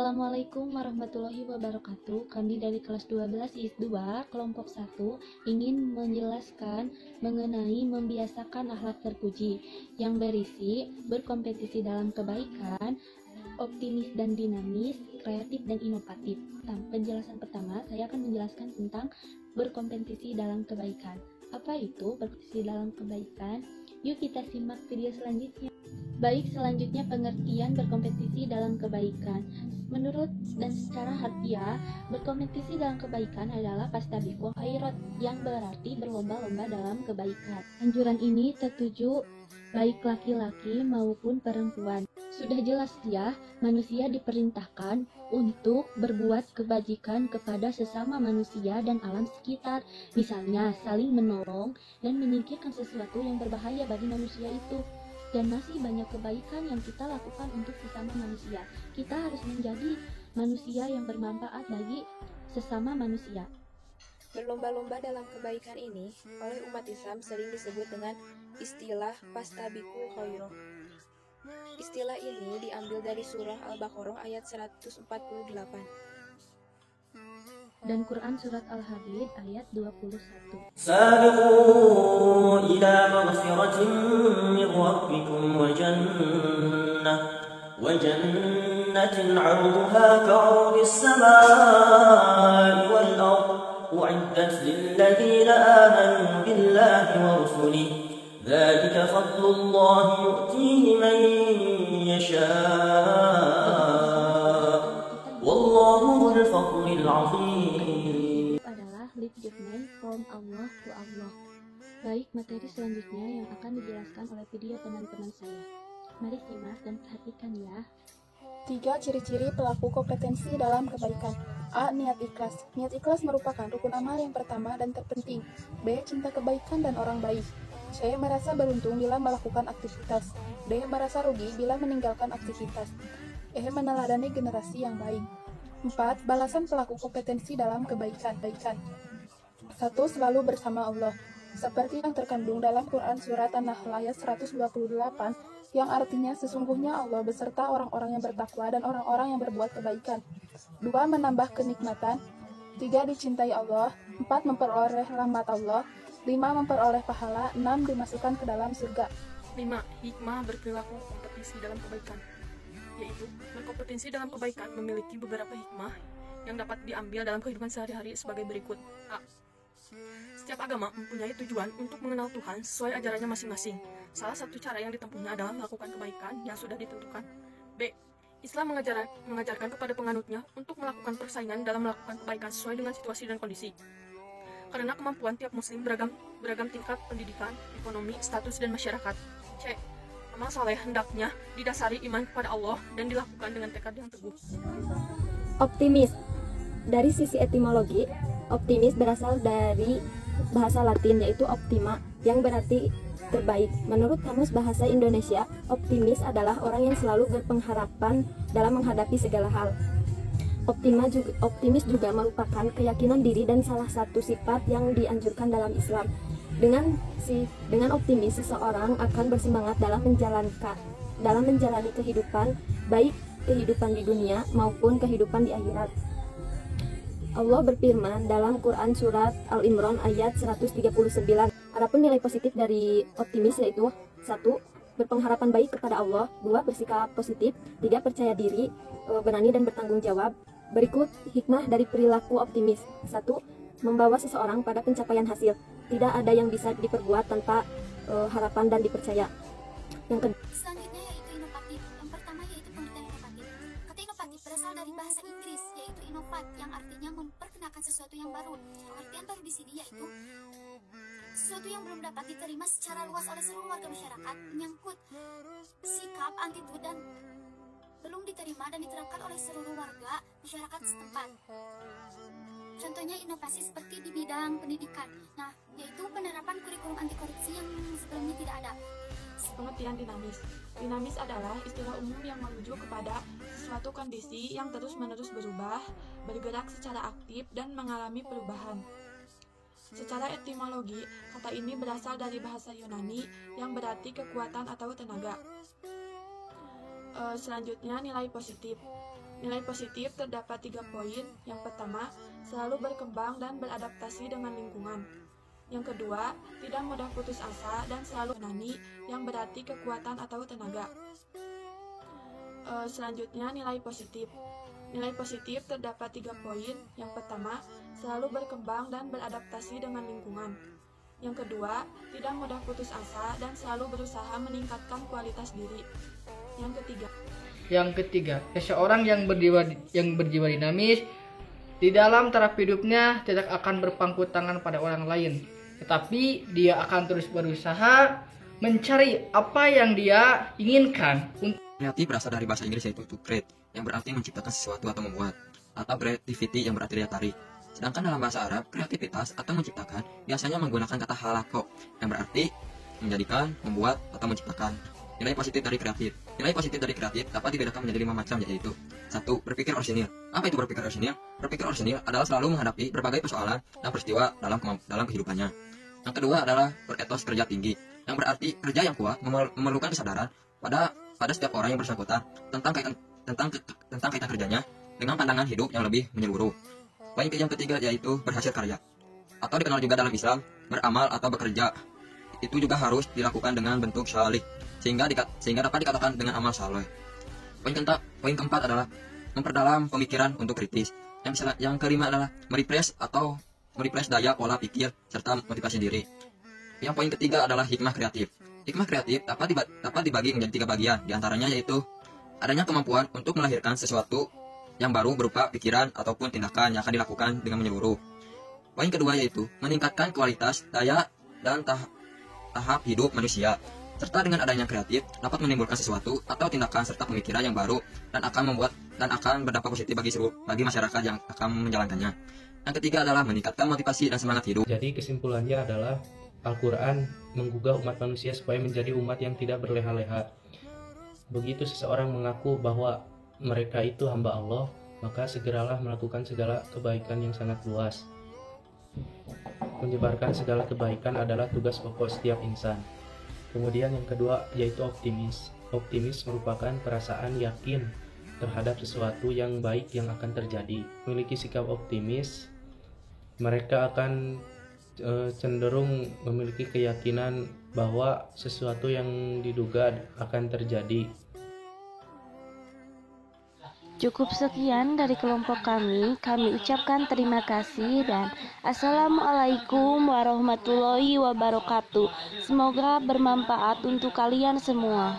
Assalamualaikum warahmatullahi wabarakatuh. Kami dari kelas 12 IS 2 kelompok 1 ingin menjelaskan mengenai membiasakan akhlak terpuji yang berisi berkompetisi dalam kebaikan, optimis dan dinamis, kreatif dan inovatif. Penjelasan pertama, saya akan menjelaskan tentang berkompetisi dalam kebaikan. Apa itu berkompetisi dalam kebaikan? Yuk kita simak video selanjutnya. Baik, selanjutnya pengertian berkompetisi dalam kebaikan. Menurut dan secara harfiah, berkompetisi dalam kebaikan adalah fastabiqul khairat, yang berarti berlomba-lomba dalam kebaikan. Anjuran ini tertuju baik laki-laki maupun perempuan. Sudah jelas ya, manusia diperintahkan untuk berbuat kebajikan kepada sesama manusia dan alam sekitar. Misalnya, saling menolong dan menyingkirkan sesuatu yang berbahaya bagi manusia itu. Dan masih banyak kebaikan yang kita lakukan untuk sesama manusia. Kita harus menjadi manusia yang bermanfaat bagi sesama manusia. Berlomba-lomba dalam kebaikan ini oleh umat Islam sering disebut dengan istilah fastabiqul khairat. Istilah ini diambil dari surah Al-Baqarah ayat 148 dan Quran surat Al-Hadid ayat 21. Sabiqu ila maghfiratin min rabbikum wa jannatin 'arduha ka'ardis samaa'i wal ard u'iddat lil ladzina amanu billahi wa rusulihi dzalika fadlullahi yu'tihi man yasha' wallahu dzul fadlil 'azim. Adalah lift your name from Allah to Allah. Baik, materi selanjutnya yang akan dijelaskan oleh video teman-teman saya. Mari simak dan perhatikan ya. 3 ciri-ciri pelaku kompetensi dalam kebaikan. A. Niat ikhlas. Niat ikhlas merupakan rukun amal yang pertama dan terpenting. B. Cinta kebaikan dan orang baik. C. Merasa beruntung bila melakukan aktivitas. D. Merasa rugi bila meninggalkan aktivitas. E. Meneladani generasi yang baik. 4. Balasan pelaku kompetensi dalam kebaikan. 1. Selalu bersama Allah. Seperti yang terkandung dalam Quran Surat An-Nahl ayat 128, yang artinya sesungguhnya Allah beserta orang-orang yang bertakwa dan orang-orang yang berbuat kebaikan. 2. Menambah kenikmatan. 3. Dicintai Allah. 4. Memperoleh rahmat Allah. 5. Memperoleh pahala. 6. Dimasukkan ke dalam surga. 5. Hikmah berperilaku kompetisi dalam kebaikan, yaitu berkompetisi dalam kebaikan memiliki beberapa hikmah yang dapat diambil dalam kehidupan sehari-hari sebagai berikut. A. Setiap agama mempunyai tujuan untuk mengenal Tuhan sesuai ajarannya masing-masing. Salah satu cara yang ditempuhnya adalah melakukan kebaikan yang sudah ditentukan. B. Islam mengajarkan kepada penganutnya untuk melakukan persaingan dalam melakukan kebaikan sesuai dengan situasi dan kondisi. Karena kemampuan tiap muslim beragam tingkat pendidikan, ekonomi, status, dan masyarakat. C. Amal saleh hendaknya didasari iman kepada Allah dan dilakukan dengan tekad yang teguh. Optimis. Dari sisi etimologi, optimis berasal dari bahasa Latin yaitu optima, yang berarti terbaik. Menurut Kamus Bahasa Indonesia, optimis adalah orang yang selalu berpengharapan dalam menghadapi segala hal. Optimis juga merupakan keyakinan diri dan salah satu sifat yang dianjurkan dalam Islam. Dengan optimis, seseorang akan bersemangat dalam menjalani kehidupan, baik kehidupan di dunia maupun kehidupan di akhirat. Allah berfirman dalam Quran Surat Al-Imran ayat 139. Adapun nilai positif dari optimis yaitu 1. Berpengharapan baik kepada Allah. 2. Bersikap positif. 3. Percaya diri, berani dan bertanggung jawab. Berikut hikmah dari perilaku optimis. 1. Membawa seseorang pada pencapaian hasil. Tidak ada yang bisa diperbuat tanpa harapan dan dipercaya. Yang kedua, selanjutnya yaitu inovatif. Yang pertama yaitu pengertian inovatif. Kata inovatif berasal dari bahasa Inggris yaitu inovat, yang artinya memperkenalkan sesuatu yang baru. Pengertian baru di sini yaitu sesuatu yang belum dapat diterima secara luas oleh seluruh warga masyarakat, menyangkut sikap, attitude dan belum diterima dan diterapkan oleh seluruh warga masyarakat setempat. Contohnya inovasi seperti di bidang pendidikan, yaitu penerapan kurikulum anti korupsi yang sebelumnya tidak ada. Pengertian dinamis. Dinamis adalah istilah umum yang merujuk kepada suatu kondisi yang terus-menerus berubah, bergerak secara aktif, dan mengalami perubahan. Secara etimologi, kata ini berasal dari bahasa Yunani yang berarti kekuatan atau tenaga. Selanjutnya, nilai positif. Nilai positif terdapat 3 poin. Yang pertama, selalu berkembang dan beradaptasi dengan lingkungan. Yang kedua, tidak mudah putus asa dan selalu menani, yang berarti kekuatan atau tenaga. Selanjutnya, nilai positif. Nilai positif terdapat 3 poin. Yang pertama, selalu berkembang dan beradaptasi dengan lingkungan. Yang kedua, tidak mudah putus asa dan selalu berusaha meningkatkan kualitas diri. Yang ketiga, seseorang yang berjiwa dinamis di dalam taraf hidupnya tidak akan berpangku tangan pada orang lain, tetapi dia akan terus berusaha mencari apa yang dia inginkan. Kreatif berasal dari bahasa Inggris yaitu to create, yang berarti menciptakan sesuatu atau membuat, atau creativity yang berarti daya tarik. Sedangkan dalam bahasa Arab, kreativitas atau menciptakan biasanya menggunakan kata halako, yang berarti menjadikan, membuat, atau menciptakan. Nilai positif dari kreatif. Nilai positif dari kreatif dapat dibedakan menjadi 5 macam, yaitu 1. Berpikir orisinil. Apa itu berpikir orisinil? Berpikir orisinil adalah selalu menghadapi berbagai persoalan dan peristiwa dalam kehidupannya. Yang kedua adalah beretos kerja tinggi, yang berarti kerja yang kuat memerlukan kesadaran pada setiap orang yang bersangkutan tentang kaitan kerjanya dengan pandangan hidup yang lebih menyeluruh. Poin yang ketiga yaitu berhasil karya, atau dikenal juga dalam Islam beramal atau bekerja. Itu juga harus dilakukan dengan bentuk syalih, sehingga dapat dikatakan dengan amal saleh. Poin keempat adalah memperdalam pemikiran untuk kritis. Yang kelima adalah merefresh daya pola pikir serta motivasi diri. Yang poin ketiga adalah hikmah kreatif. Hikmah kreatif dapat dibagi menjadi 3 bagian, diantaranya yaitu adanya kemampuan untuk melahirkan sesuatu yang baru berupa pikiran ataupun tindakan yang akan dilakukan dengan menyeluruh. Poin kedua yaitu meningkatkan kualitas daya dan tahap hidup manusia, serta dengan adanya kreatif dapat menimbulkan sesuatu atau tindakan serta pemikiran yang baru dan akan berdampak positif bagi masyarakat yang akan menjalankannya. Yang ketiga adalah meningkatkan motivasi dan semangat hidup. Jadi kesimpulannya adalah Al-Quran menggugah umat manusia supaya menjadi umat yang tidak berleha-leha. Begitu seseorang mengaku bahwa mereka itu hamba Allah, maka segeralah melakukan segala kebaikan yang sangat luas. Menyebarkan segala kebaikan adalah tugas pokok setiap insan. Kemudian yang kedua yaitu optimis. Optimis merupakan perasaan yakin terhadap sesuatu yang baik yang akan terjadi. Memiliki sikap optimis, mereka akan cenderung memiliki keyakinan bahwa sesuatu yang diduga akan terjadi. Cukup sekian dari kelompok kami ucapkan terima kasih dan Assalamualaikum warahmatullahi wabarakatuh. Semoga bermanfaat untuk kalian semua.